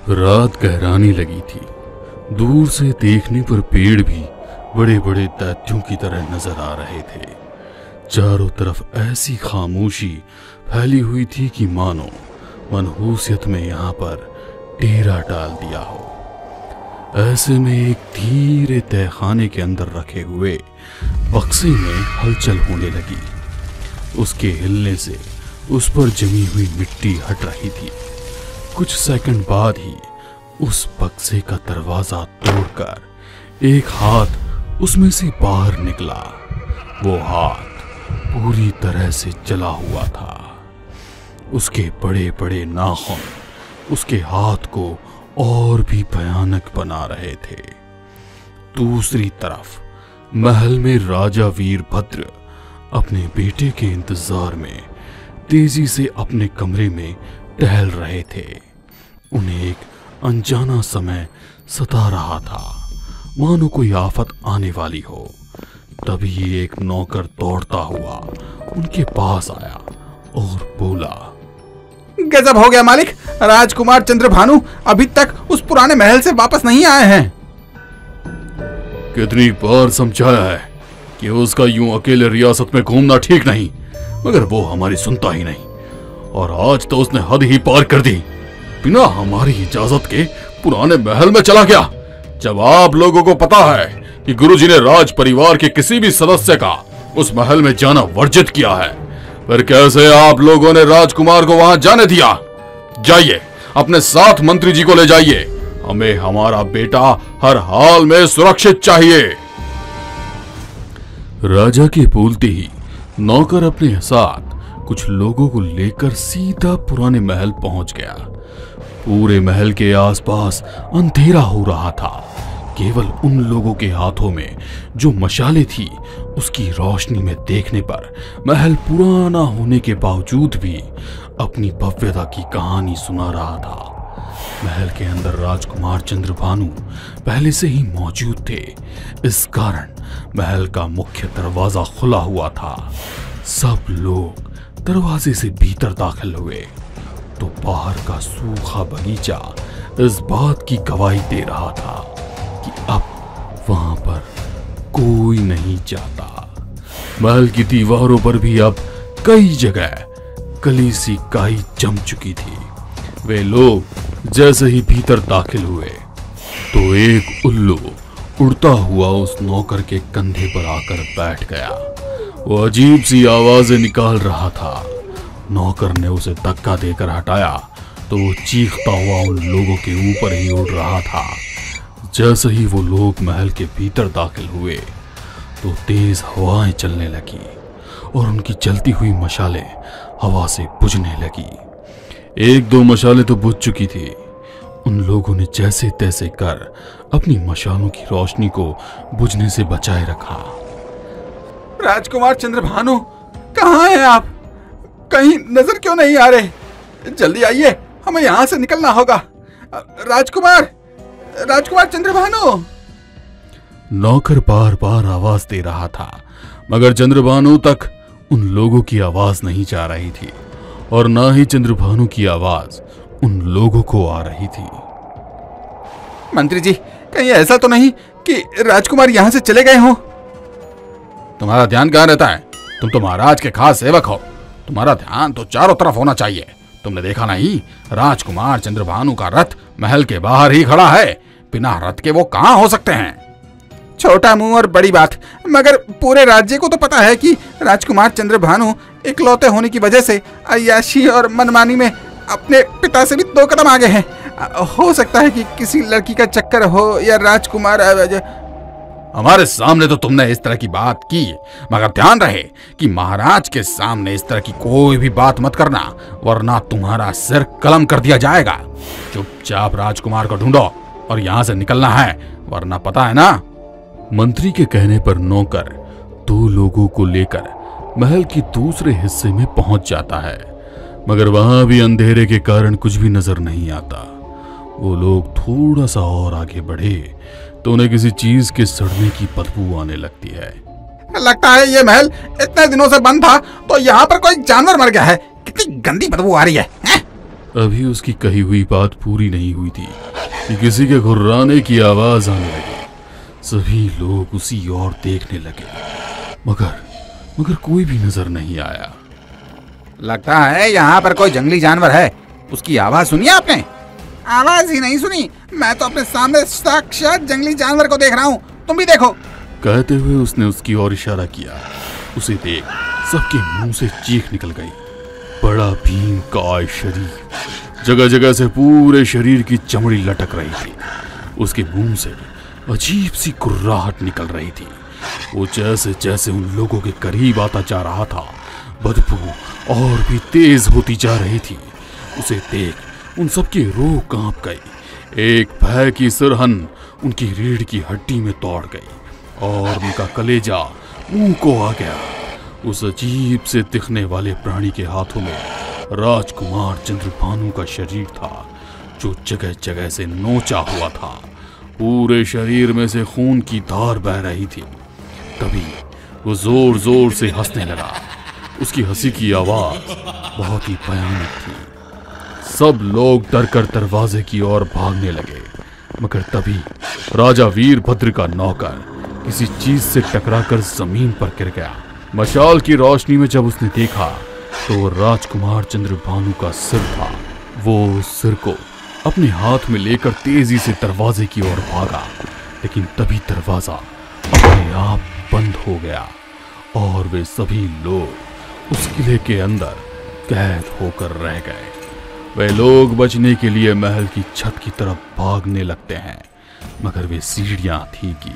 रात गहराने लगी थी। दूर से देखने पर पेड़ भी बड़े बड़े दैत्यों की तरह नजर आ रहे थे। चारों तरफ ऐसी खामोशी फैली हुई थी कि मानो मनहूसियत में यहाँ पर डेरा डाल दिया हो। ऐसे में एक धीरे तहखाने के अंदर रखे हुए बक्से में हलचल होने लगी। उसके हिलने से उस पर जमी हुई मिट्टी हट रही थी। कुछ सेकंड बाद ही उस बक्से का दरवाजा तोड़कर एक हाथ उसमें से बाहर निकला। वो हाथ पूरी तरह से जला हुआ था। उसके बड़े बड़े नाखून उसके हाथ को और भी भयानक बना रहे थे। दूसरी तरफ महल में राजा वीरभद्र अपने बेटे के इंतजार में तेजी से अपने कमरे में टहल रहे थे। उन्हें एक अनजाना समय सता रहा था, मानो कोई आफत आने वाली हो। तभी एक नौकर दौड़ता हुआ उनके पास आया और बोला, गजब हो गया मालिक, राजकुमार चंद्रभानु अभी तक उस पुराने महल से वापस नहीं आए हैं। कितनी बार समझाया है कि उसका यूं अकेले रियासत में घूमना ठीक नहीं, मगर वो हमारी सुनता ही नहीं। और आज तो उसने हद ही पार कर दी। बिना हमारी इजाजत के पुराने महल में चला गया। जब आप लोगों को पता है कि गुरुजी ने राज परिवार के किसी भी सदस्य का उस महल में जाना वर्जित किया है, फिर कैसे आप लोगों ने राजकुमार को वहां जाने दिया? जाइए, अपने साथ मंत्री जी को ले जाइए। हमें हमारा बेटा हर हाल में सुरक्षित चाहिए। राजा के बोलते ही नौकर अपने साथ कुछ लोगों को लेकर सीधा पुराने महल पहुंच गया। पूरे महल के आसपास अंधेरा हो रहा था। केवल उन लोगों के हाथों में जो मशालें थी, उसकी रोशनी में देखने पर महल पुराना होने के बावजूद भी अपनी भव्यता की कहानी सुना रहा था। महल के अंदर राजकुमार चंद्रभानु पहले से ही मौजूद थे। इस कारण महल का मुख्य दरवाजा खुला हुआ था। सब लोग दरवाजे से भीतर दाखिल हुए तो बाहर का सूखा बगीचा इस बात की गवाही दे रहा था कि अब वहां पर कोई नहीं जाता। महल की दीवारों पर भी अब कई जगह कली सी काई जम चुकी थी। वे लोग जैसे ही भीतर दाखिल हुए तो एक उल्लू उड़ता हुआ उस नौकर के कंधे पर आकर बैठ गया। वो अजीब सी आवाजें निकाल रहा था। नौकर ने उसे धक्का देकर हटाया तो वो चीखता हुआ उन लोगों के ऊपर ही उड़ रहा था। जैसे ही वो लोग महल के भीतर दाखिल हुए तो तेज हवाएं चलने लगी और उनकी चलती हुई मशालें हवा से बुझने लगी। एक दो मशालें तो बुझ चुकी थी। उन लोगों ने जैसे तैसे कर अपनी मशालों की रोशनी को बुझने से बचाए रखा। राजकुमार चंद्रभानु, कहाँ हैं आप? कहीं नजर क्यों नहीं आ रहे? जल्दी आइए, हमें यहाँ से निकलना होगा। राजकुमार चंद्रभानु। नौकर बार बार आवाज दे रहा था, मगर चंद्रभानु तक उन लोगों की आवाज नहीं जा रही थी और ना ही चंद्रभानु की आवाज उन लोगों को आ रही थी। मंत्री जी, कहीं ऐसा तो नहीं कि राजकुमार यहाँ से चले गए हों? तुम्हारा ध्यान कहाँ रहता है? तुम तो महाराज के खास सेवक हो। तुम्हारा ध्यान तो चारों तरफ होना चाहिए। तुमने देखा नहीं, राजकुमार चंद्रभानु का रथ महल के बाहर ही खड़ा है। बिना रथ के वो कहाँ हो सकते हैं? छोटा मुंह और बड़ी बात, मगर पूरे राज्य को तो पता है कि राजकुमार चंद्रभानु इकलौते होने की वजह से अय्याशी और मनमानी में अपने पिता से भी 2 कदम आगे हैं। हो सकता है कि किसी लड़की का चक्कर हो या राजकुमार। हमारे सामने तो तुमने इस तरह की बात की, मगर ध्यान रहे कि महाराज के सामने इस तरह की कोई भी बात मत करना, वरना तुम्हारा सिर कलम कर दिया जाएगा। चुपचाप राजकुमार को ढूंढो और यहाँ से निकलना है, वरना पता है ना। मंत्री के कहने पर नौकर 2 लोगों को लेकर महल के दूसरे हिस्से में पहुंच जाता है, मगर वहां भी अंधेरे के कारण कुछ भी नजर नहीं आता। वो लोग थोड़ा सा और आगे बढ़े तो उन्हें किसी चीज के सड़ने की बदबू आने लगती है। लगता है ये महल इतने दिनों से बंद था तो यहाँ पर कोई जानवर मर गया है। कितनी गंदी बदबू आ रही है। अभी उसकी कही हुई बात पूरी नहीं हुई थी कि किसी के घुर्राने की आवाज आने लगी। सभी लोग उसी ओर देखने लगे, मगर कोई भी नजर नहीं आया। लगता है यहाँ पर कोई जंगली जानवर है। उसकी आवाज सुनी आपने? आवाज ही नहीं सुनी, मैं तो अपने सामने साक्षात जंगली जानवर को देख रहा हूँ, तुम भी देखो। कहते हुए उसने उसकी ओर इशारा किया। उसे देख सबके मुंह से चीख निकल गई। बड़ा भीमकाय शरीर, जगह जगह से पूरे शरीर की चमड़ी लटक रही थी। उसके मुंह से अजीब सी कुर्राहट निकल रही थी। वो जैसे जैसे उन लोगों के करीब आता जा रहा था, बदबू और भी तेज होती जा रही थी। उसे देख उन सबकी रूह कांप गई। एक भय की सिरहन उनकी रीढ़ की हड्डी में दौड़ गई और उनका कलेजा मुंह को आ गया। उस अजीब से दिखने वाले प्राणी के हाथों में राजकुमार चंद्रभानु का शरीर था, जो जगह जगह से नोचा हुआ था। पूरे शरीर में से खून की धार बह रही थी। तभी वो जोर जोर से हंसने लगा। उसकी हंसी की आवाज बहुत ही भयानक थी। सब लोग डरकर दरवाजे की ओर भागने लगे, मगर तभी राजा वीरभद्र का नौकर किसी चीज से टकराकर जमीन पर गिर गया। मशाल की रोशनी में जब उसने देखा तो वो राजकुमार चंद्रभानु का सिर था। वो सिर को अपने हाथ में लेकर तेजी से दरवाजे की ओर भागा, लेकिन तभी दरवाजा अपने आप बंद हो गया और वे सभी लोग उस किले के अंदर कैद होकर रह गए। वे लोग बचने के लिए महल की छत की तरफ भागने लगते हैं, मगर वे सीढ़ियां थी कि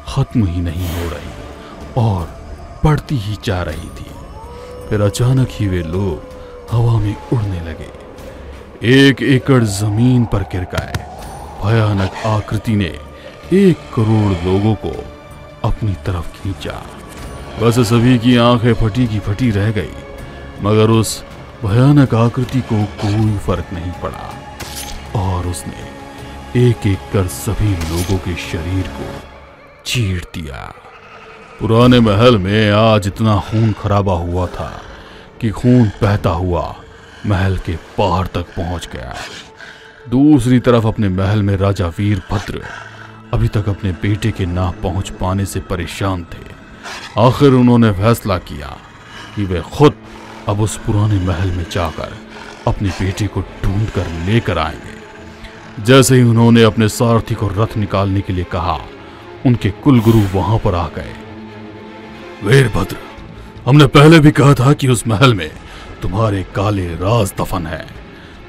खत्म ही नहीं हो रही और बढ़ती ही जा रही थी। फिर अचानक ही वे लोग हवा में उड़ने लगे। 1 एकड़ जमीन पर गिर गए। भयानक आकृति ने 1 करोड़ लोगों को अपनी तरफ खींचा। बस सभी की आंखें फटी की फटी रह गई, मगर उस भयानक आकृति को कोई फर्क नहीं पड़ा और उसने एक एक कर सभी लोगों के शरीर को चीर दिया। पुराने महल में आज इतना खून खराबा हुआ था कि खून बहता हुआ महल के बाहर तक पहुंच गया। दूसरी तरफ अपने महल में राजा वीरभद्र अभी तक अपने बेटे के ना पहुंच पाने से परेशान थे। आखिर उन्होंने फैसला किया कि वे खुद अब उस पुराने महल में जाकर अपने बेटे को ढूंढ कर लेकर आएंगे। जैसे ही उन्होंने अपने सारथी को रथ निकालने के लिए कहा, उनके कुलगुरु वहां पर आ गए। वीरभद्र, हमने पहले भी कहा था कि उस महल में तुम्हारे काले राज दफन है।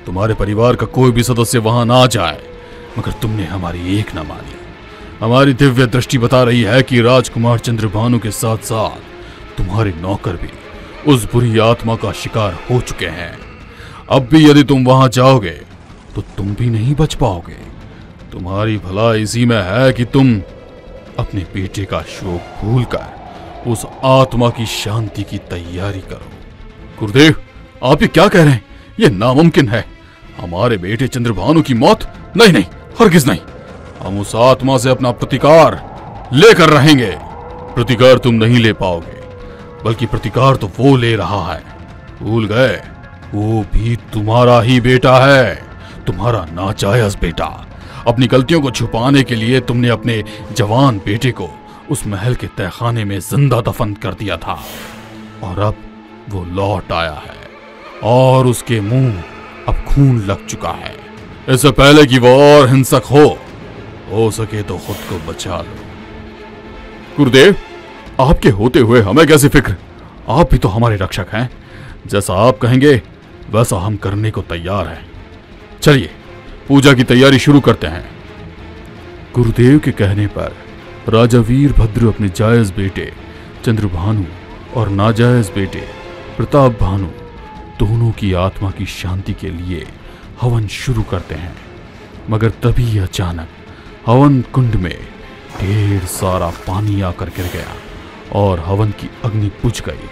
तुम्हारे परिवार का कोई भी सदस्य वहां ना जाए, मगर तुमने हमारी एक न मानी। हमारी दिव्य दृष्टि बता रही है कि राजकुमार चंद्रभानु के साथ साथ तुम्हारे नौकर भी उस बुरी आत्मा का शिकार हो चुके हैं। अब भी यदि तुम वहां जाओगे तो तुम भी नहीं बच पाओगे। तुम्हारी भलाई इसी में है कि तुम अपने बेटे का शोक भूलकर उस आत्मा की शांति की तैयारी करो। गुरुदेव, आप ये क्या कह रहे हैं? ये नामुमकिन है। हमारे बेटे चंद्रभानु की मौत? नहीं नहीं, हरगिज नहीं। हम उस आत्मा से अपना प्रतिकार लेकर रहेंगे। प्रतिकार तुम नहीं ले पाओगे, बल्कि प्रतिकार तो वो ले रहा है। भूल गए, वो भी तुम्हारा ही बेटा है, तुम्हारा नाजायज बेटा। अपनी गलतियों को छुपाने के लिए तुमने अपने जवान बेटे को उस महल के तहखाने में जिंदा दफन कर दिया था, और अब वो लौट आया है और उसके मुंह अब खून लग चुका है। इससे पहले कि वो और हिंसक हो सके तो खुद को बचा लो। गुरुदेव, आपके होते हुए हमें कैसी फिक्र? आप भी तो हमारे रक्षक हैं। जैसा आप कहेंगे वैसा हम करने को तैयार हैं। चलिए पूजा की तैयारी शुरू करते हैं। गुरुदेव के कहने पर राजा वीरभद्र अपने जायज बेटे चंद्रभानु और नाजायज बेटे प्रताप भानु दोनों की आत्मा की शांति के लिए हवन शुरू करते हैं। मगर तभी अचानक हवन कुंड में ढेर सारा पानी आकर गिर गया और हवन की अग्नि बुझ गई।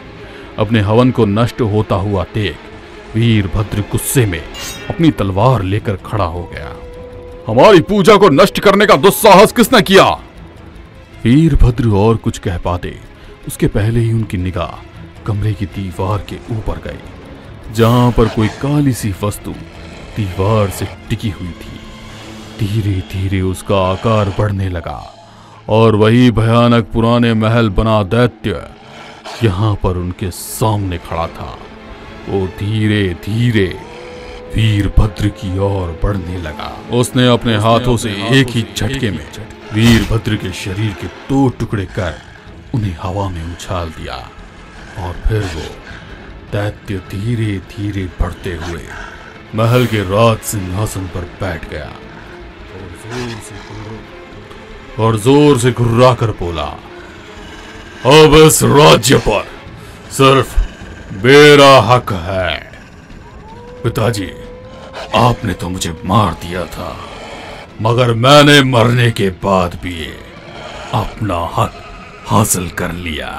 अपने हवन को नष्ट होता हुआ देख वीरभद्र गुस्से में अपनी तलवार लेकर खड़ा हो गया। हमारी पूजा को नष्ट करने का दुस्साहस किसने किया? वीरभद्र और कुछ कह पाते उसके पहले ही उनकी निगाह कमरे की दीवार के ऊपर गई, जहां पर कोई काली सी वस्तु दीवार से टिकी हुई थी। धीरे धीरे उसका आकार बढ़ने लगा और वही भयानक पुराने महल बना दैत्य यहाँ पर उनके सामने खड़ा था। वो धीरे धीरे वीरभद्र की ओर बढ़ने लगा। उसने अपने हाथों से एक ही झटके में वीरभद्र के शरीर के 2 टुकड़े कर उन्हें हवा में उछाल दिया और फिर वो दैत्य धीरे धीरे बढ़ते हुए महल के राज सिंहासन पर बैठ गया और जोर से घुर्रा कर बोला, अब इस राज्य पर सिर्फ मेरा हक है। पिताजी, आपने तो मुझे मार दिया था, मगर मैंने मरने के बाद भी अपना हक हासिल कर लिया।